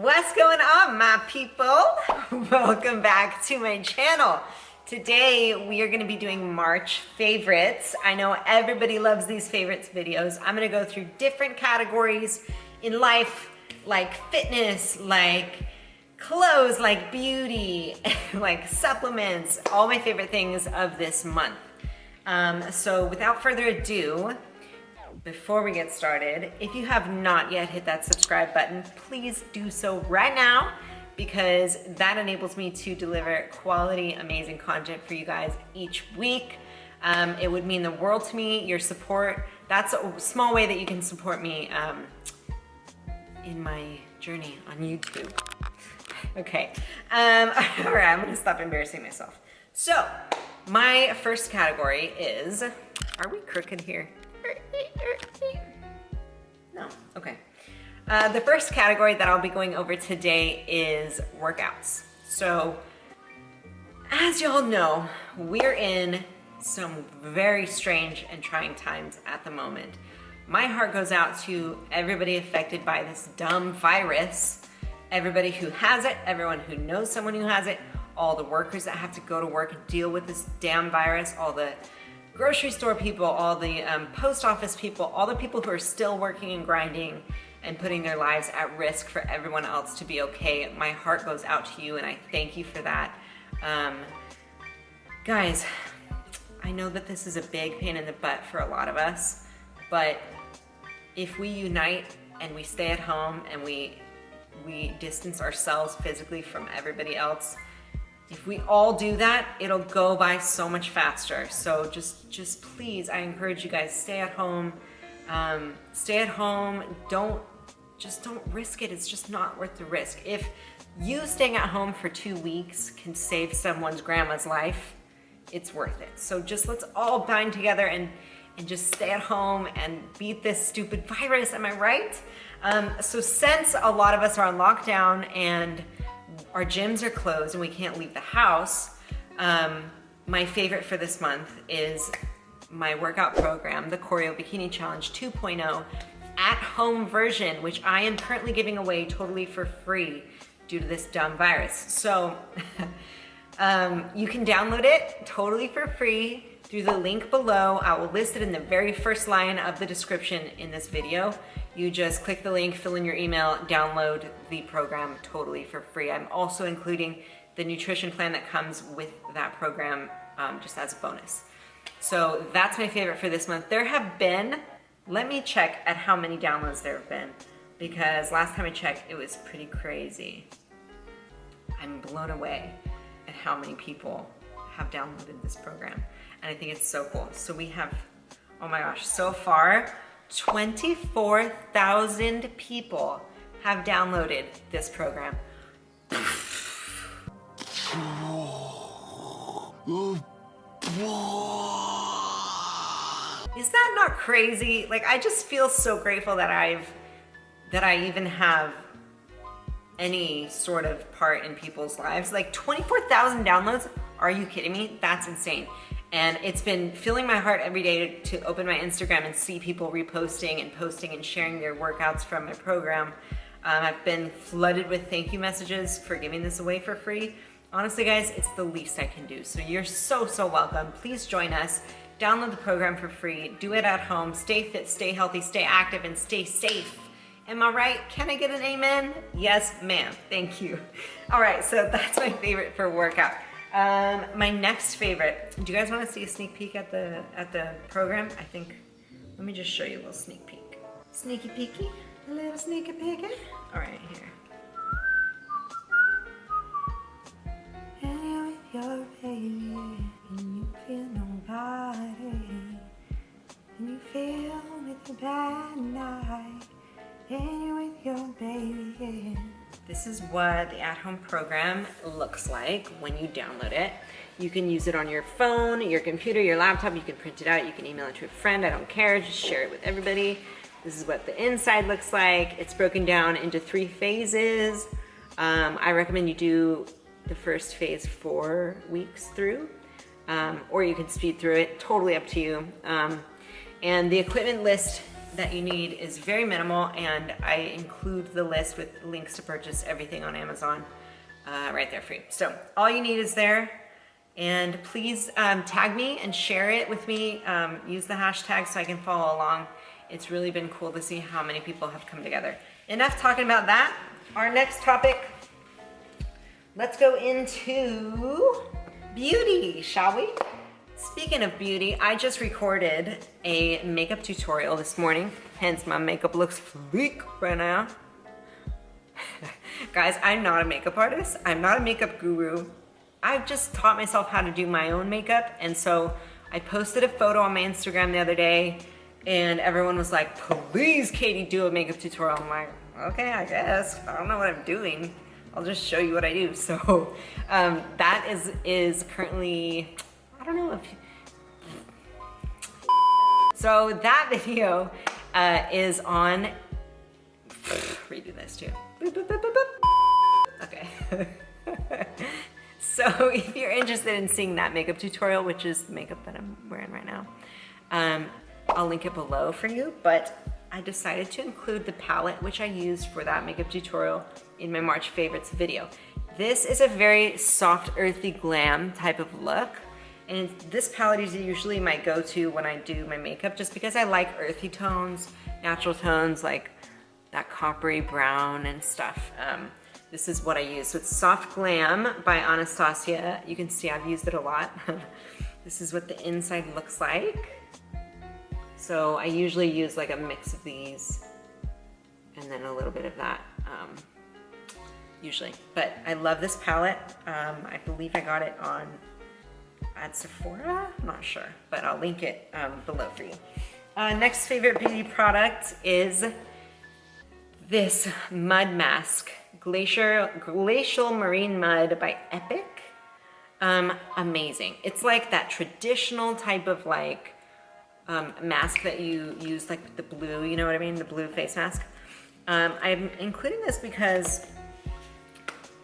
What's going on, my people? Welcome back to my channel. Today we are going to be doing March favorites. I know everybody loves these favorites videos. I'm going to go through different categories in life, like fitness, like clothes, like beauty, like supplements, all my favorite things of this month. So without further ado, before we get started, if you have not yet hit that subscribe button, please do so right now, because that enables me to deliver quality, amazing content for you guys each week. It would mean the world to me, your support. That's a small way that you can support me in my journey on YouTube. Okay, all right, I'm gonna stop embarrassing myself. So, my first category is, are we crooked here? No, okay. The first category that I'll be going over today is workouts. So, as y'all know, we're in some very strange and trying times at the moment. My heart goes out to everybody affected by this dumb virus, everybody who has it, everyone who knows someone who has it, all the workers that have to go to work and deal with this damn virus, all the grocery store people, all the post office people, all the people who are still working and grinding and putting their lives at risk for everyone else to be okay. My heart goes out to you and I thank you for that. Guys, I know that this is a big pain in the butt for a lot of us, but if we unite and we stay at home and we distance ourselves physically from everybody else, if we all do that, it'll go by so much faster. So just please, I encourage you guys, stay at home. Stay at home. Don't risk it. It's just not worth the risk. If you staying at home for 2 weeks can save someone's grandma's life, it's worth it. So just let's all bind together and just stay at home and beat this stupid virus. Am I right? So since a lot of us are on lockdown and our gyms are closed and we can't leave the house, my favorite for this month is my workout program, the Corio Bikini Challenge 2.0 at-home version, which I am currently giving away totally for free due to this dumb virus. So you can download it totally for free through the link below. I will list it in the very first line of the description in this video. You just click the link, fill in your email, download the program totally for free. I'm also including the nutrition plan that comes with that program just as a bonus. So that's my favorite for this month. There have been, let me check at how many downloads there have been, because last time I checked, it was pretty crazy. I'm blown away at how many people have downloaded this program. And I think it's so cool. So we have, oh my gosh, so far, 24,000 people have downloaded this program. Is that not crazy? Like, I just feel so grateful that I even have any sort of part in people's lives. Like 24,000 downloads? Are you kidding me? That's insane. And it's been filling my heart every day to open my Instagram and see people reposting and posting and sharing their workouts from my program. I've been flooded with thank you messages for giving this away for free. Honestly, guys, it's the least I can do. So you're so welcome. Please join us. Download the program for free. Do it at home. Stay fit, stay healthy, stay active, and stay safe. Am I right? Can I get an amen? Yes, ma'am. Thank you. All right, so that's my favorite for workout. My next favorite, do you guys want to see a sneak peek at the program? I think, let me just show you a little sneak peek. Sneaky peeky, a little sneaky peeky. All right, here. And you're with your baby, and you feel nobody, and you feel with a bad night, and you're with your baby. This is what the at-home program looks like when you download it. You can use it on your phone, your computer, your laptop. You can print it out. You can email it to a friend. I don't care. Just share it with everybody. This is what the inside looks like. It's broken down into 3 phases. I recommend you do the first phase 4 weeks through, or you can speed through it. Totally up to you. And the equipment list that you need is very minimal, and I include the list with links to purchase everything on Amazon right there for you. So all you need is there, and please tag me and share it with me. Use the hashtag so I can follow along. It's really been cool to see how many people have come together. Enough talking about that. Our next topic, let's go into beauty, shall we? Speaking of beauty, I just recorded a makeup tutorial this morning, hence my makeup looks fleek right now. Guys, I'm not a makeup artist. I'm not a makeup guru. I've just taught myself how to do my own makeup, and so I posted a photo on my Instagram the other day, and everyone was like, please, Katie, do a makeup tutorial. I'm like, okay, I guess. I don't know what I'm doing. I'll just show you what I do. So that is currently, I don't know if, so that video is on, redo this too. Okay. So if you're interested in seeing that makeup tutorial, which is the makeup that I'm wearing right now, I'll link it below for you, but I decided to include the palette which I used for that makeup tutorial in my March favorites video. This is a very soft, earthy glam type of look, and this palette is usually my go-to when I do my makeup, just because I like earthy tones, natural tones like that coppery brown and stuff. This is what I use. So it's Soft Glam by Anastasia. You can see I've used it a lot. This is what the inside looks like. So I usually use like a mix of these and then a little bit of that, usually. But I love this palette. I believe I got it at Sephora, I'm not sure, but I'll link it below for you. Next favorite beauty product is this mud mask, Glacial Marine Mud by Epoch. Amazing. It's like that traditional type of like mask that you use, like the blue, you know what I mean? The blue face mask. I'm including this because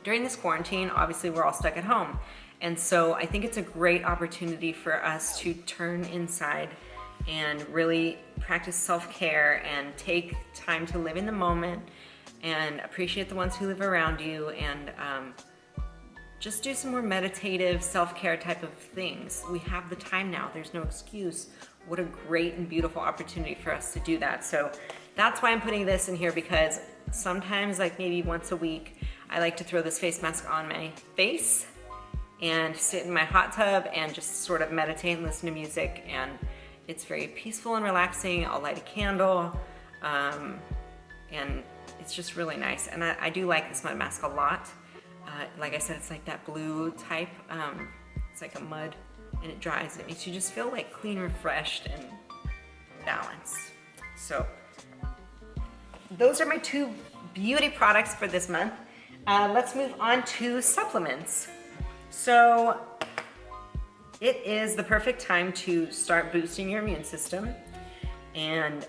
during this quarantine, obviously we're all stuck at home. And so I think it's a great opportunity for us to turn inside and really practice self-care and take time to live in the moment and appreciate the ones who live around you, and just do some more meditative self-care type of things. We have the time now, there's no excuse. What a great and beautiful opportunity for us to do that. So that's why I'm putting this in here, because sometimes, like maybe once a week, I like to throw this face mask on my face and sit in my hot tub and just sort of meditate and listen to music, and it's very peaceful and relaxing. I'll light a candle, and it's just really nice. And I do like this mud mask a lot. Like I said, it's like that blue type. It's like a mud, and it dries. It makes you just feel like clean, refreshed, and balanced. So those are my two beauty products for this month. Let's move on to supplements. So it is the perfect time to start boosting your immune system. And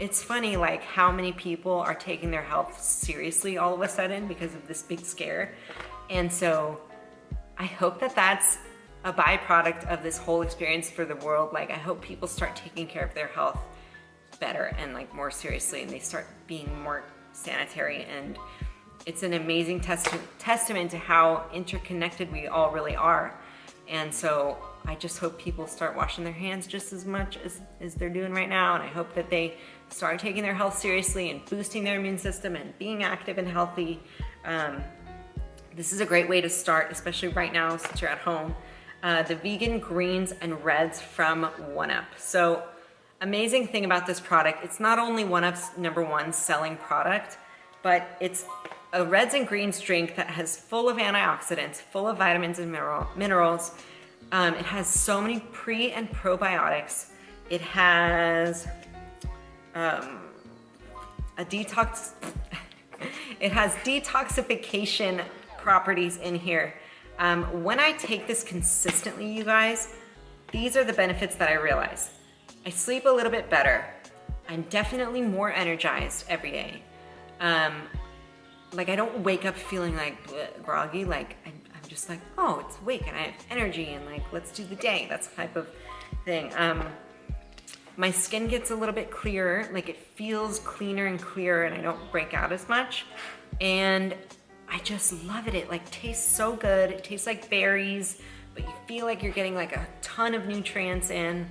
it's funny like how many people are taking their health seriously all of a sudden because of this big scare. And so I hope that that's a byproduct of this whole experience for the world. Like I hope people start taking care of their health better and like more seriously, and they start being more sanitary. And it's an amazing testament to how interconnected we all really are. And so I just hope people start washing their hands just as much as they're doing right now. And I hope that they start taking their health seriously and boosting their immune system and being active and healthy. This is a great way to start, especially right now since you're at home. The vegan greens and reds from 1UP. So amazing thing about this product, it's not only 1UP's #1 selling product, but it's a reds and greens drink that has full of antioxidants, full of vitamins and minerals. It has so many pre and probiotics. It has it has detoxification properties in here. When I take this consistently, you guys, these are the benefits that I realize. I sleep a little bit better. I'm definitely more energized every day. Like I don't wake up feeling like groggy, like I'm just like, oh, it's awake and I have energy and like, let's do the day. That's the type of thing. My skin gets a little bit clearer, like it feels cleaner and clearer, and I don't break out as much. And I just love it. It like tastes so good. It tastes like berries, but you feel like you're getting like a ton of nutrients in.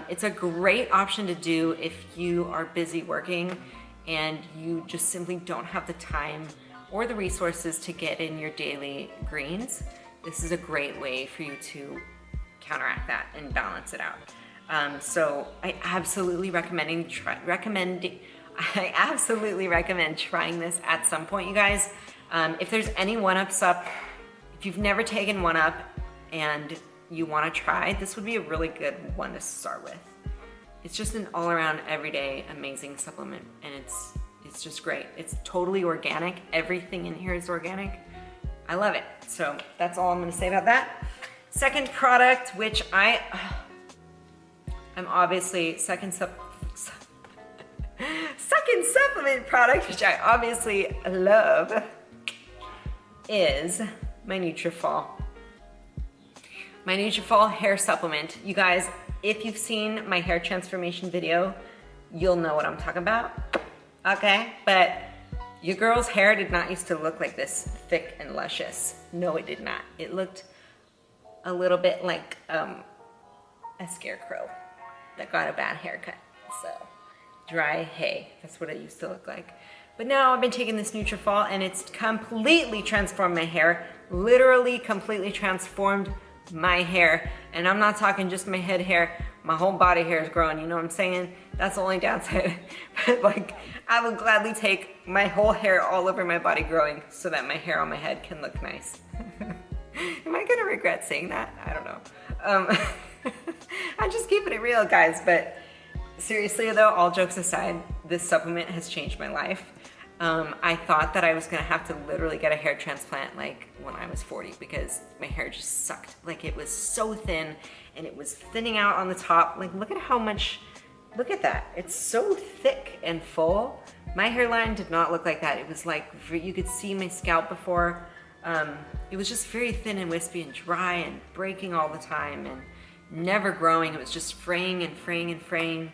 It's a great option to do if you are busy working and you just simply don't have the time or the resources to get in your daily greens. This is a great way for you to counteract that and balance it out. So I absolutely recommend trying this at some point, you guys. If there's any 1-Ups up, if you've never taken 1-Up and you want to try, this would be a really good one to start with. It's just an all-around, everyday, amazing supplement, and it's just great. It's totally organic. Everything in here is organic. I love it. So that's all I'm going to say about that. Second product, which I'm obviously second supplement product, which I obviously love, is my Nutrafol. My Nutrafol hair supplement. You guys, if you've seen my hair transformation video, you'll know what I'm talking about. Okay, but your girl's hair did not used to look like this thick and luscious. No, it did not. It looked a little bit like a scarecrow that got a bad haircut. So dry hay, that's what it used to look like. But now I've been taking this Nutrafol and it's completely transformed my hair, literally completely transformed my hair. And I'm not talking just my head hair, my whole body hair is growing, you know what I'm saying? That's the only downside. But like, I would gladly take my whole hair all over my body growing so that my hair on my head can look nice. Am I gonna regret saying that? I don't know. I'm just keeping it real, guys, but seriously though, all jokes aside, this supplement has changed my life. I thought that I was gonna have to literally get a hair transplant like when I was 40 because my hair just sucked. Like it was so thin and it was thinning out on the top. Like look at how much, look at that. It's so thick and full. My hairline did not look like that. It was like, you could see my scalp before. It was just very thin and wispy and dry and breaking all the time and never growing. It was just fraying and fraying and fraying.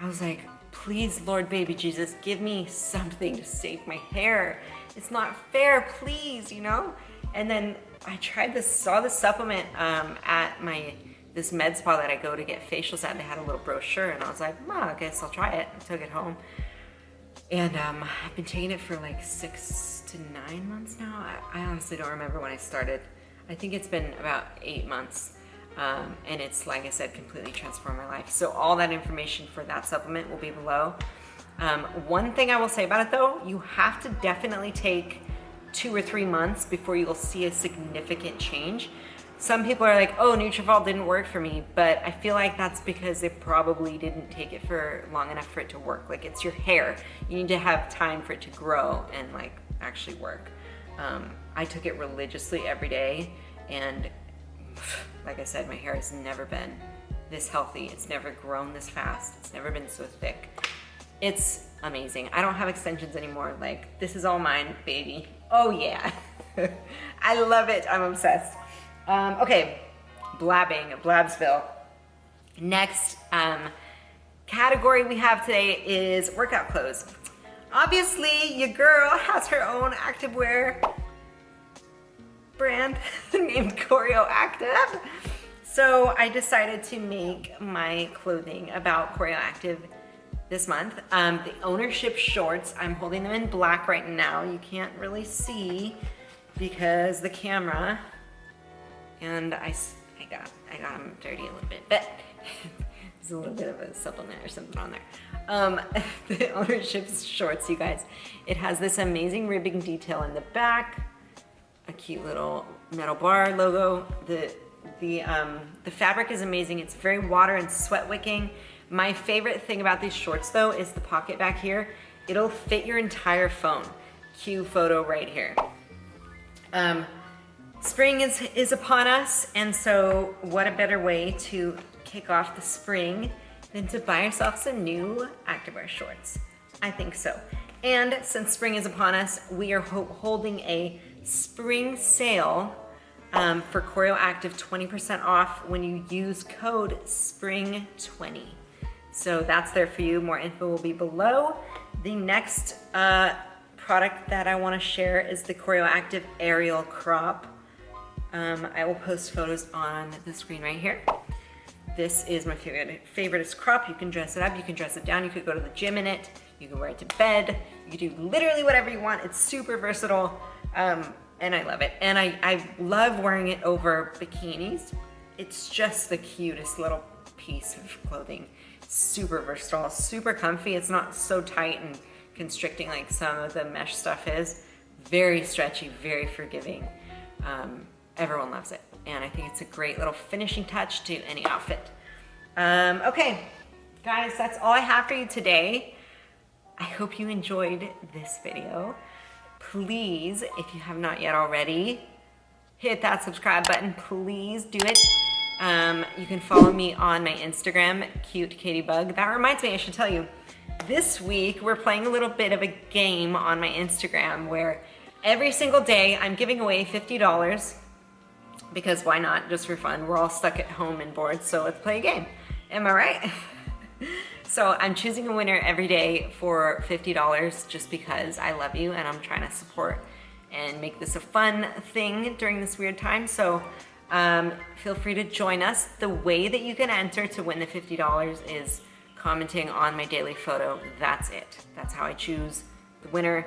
I was like, please, Lord baby Jesus, give me something to save my hair. It's not fair, please, you know? And then I tried this, saw this supplement at this med spa that I go to get facials at. They had a little brochure and I was like, I guess I'll try it. I took it home. And I've been taking it for like 6 to 9 months now. I honestly don't remember when I started. I think it's been about 8 months. And it's, like I said, completely transformed my life. So all that information for that supplement will be below. One thing I will say about it though, you have to definitely take 2 or 3 months before you'll see a significant change. Some people are like, oh, Nutrafol didn't work for me, but I feel like that's because they probably didn't take it for long enough for it to work. Like it's your hair. You need to have time for it to grow and like actually work. I took it religiously every day and like I said, my hair has never been this healthy. It's never grown this fast. It's never been so thick. It's amazing. I don't have extensions anymore. Like, this is all mine, baby. Oh yeah. I love it. I'm obsessed. Okay, Blabsville. Next category we have today is workout clothes. Obviously, your girl has her own activewear brand named Corio Active. So I decided to make my clothing about Corio Active this month. The ownership shorts, I'm holding them in black right now. You can't really see because the camera, and I got them dirty a little bit, but there's a little bit of a supplement or something on there. The ownership shorts, you guys, it has this amazing ribbing detail in the back, a cute little metal bar logo. The fabric is amazing. It's very water and sweat wicking. My favorite thing about these shorts though is the pocket back here. It'll fit your entire phone. Cue photo right here. Spring is upon us, and so what a better way to kick off the spring than to buy yourself some new activewear shorts. I think so. And since spring is upon us, we are holding a spring sale for Corio Active, 20% off when you use code SPRING20. So that's there for you. More info will be below. The next product that I want to share is the Corio Active Aerial Crop. I will post photos on the screen right here. This is my favorite crop. You can dress it up, you can dress it down, you could go to the gym in it, you can wear it to bed, you can do literally whatever you want. It's super versatile, and I love it. And I love wearing it over bikinis. It's just the cutest little piece of clothing. Super versatile, super comfy. It's not so tight and constricting like some of the mesh stuff is. Very stretchy, very forgiving. Everyone loves it. And I think it's a great little finishing touch to any outfit. Okay, guys, that's all I have for you today. I hope you enjoyed this video. Please, if you have not yet already, hit that subscribe button. Please do it. You can follow me on my Instagram, cutekatiebug. That reminds me, I should tell you, this week we're playing a little bit of a game on my Instagram where every single day I'm giving away $50. Because why not, just for fun. We're all stuck at home and bored, so let's play a game. Am I right? So I'm choosing a winner every day for $50 just because I love you and I'm trying to support and make this a fun thing during this weird time. So feel free to join us. The way that you can enter to win the $50 is commenting on my daily photo. That's it. That's how I choose the winner.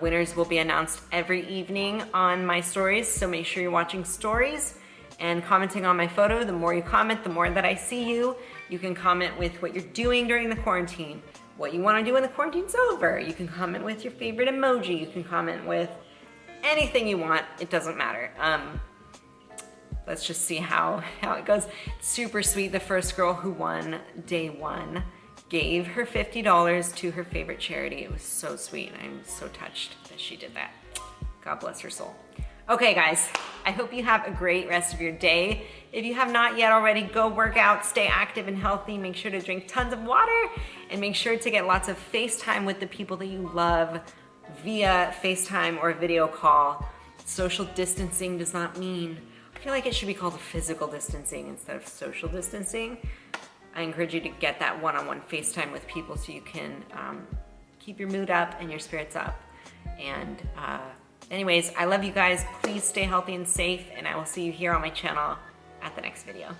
Winners will be announced every evening on my stories, so make sure you're watching stories and commenting on my photo. The more you comment, the more that I see you. You can comment with what you're doing during the quarantine, what you want to do when the quarantine's over. You can comment with your favorite emoji. You can comment with anything you want. It doesn't matter. Let's just see how it goes. Super sweet. The first girl who won day one gave her $50 to her favorite charity. It was so sweet. I'm so touched that she did that. God bless her soul. Okay, guys, I hope you have a great rest of your day. If you have not yet already, go work out, stay active and healthy. Make sure to drink tons of water and make sure to get lots of FaceTime with the people that you love via FaceTime or video call. Social distancing does not mean, I feel like it should be called physical distancing instead of social distancing. I encourage you to get that one-on-one FaceTime with people so you can keep your mood up and your spirits up. And anyways, I love you guys. Please stay healthy and safe, and I will see you here on my channel at the next video.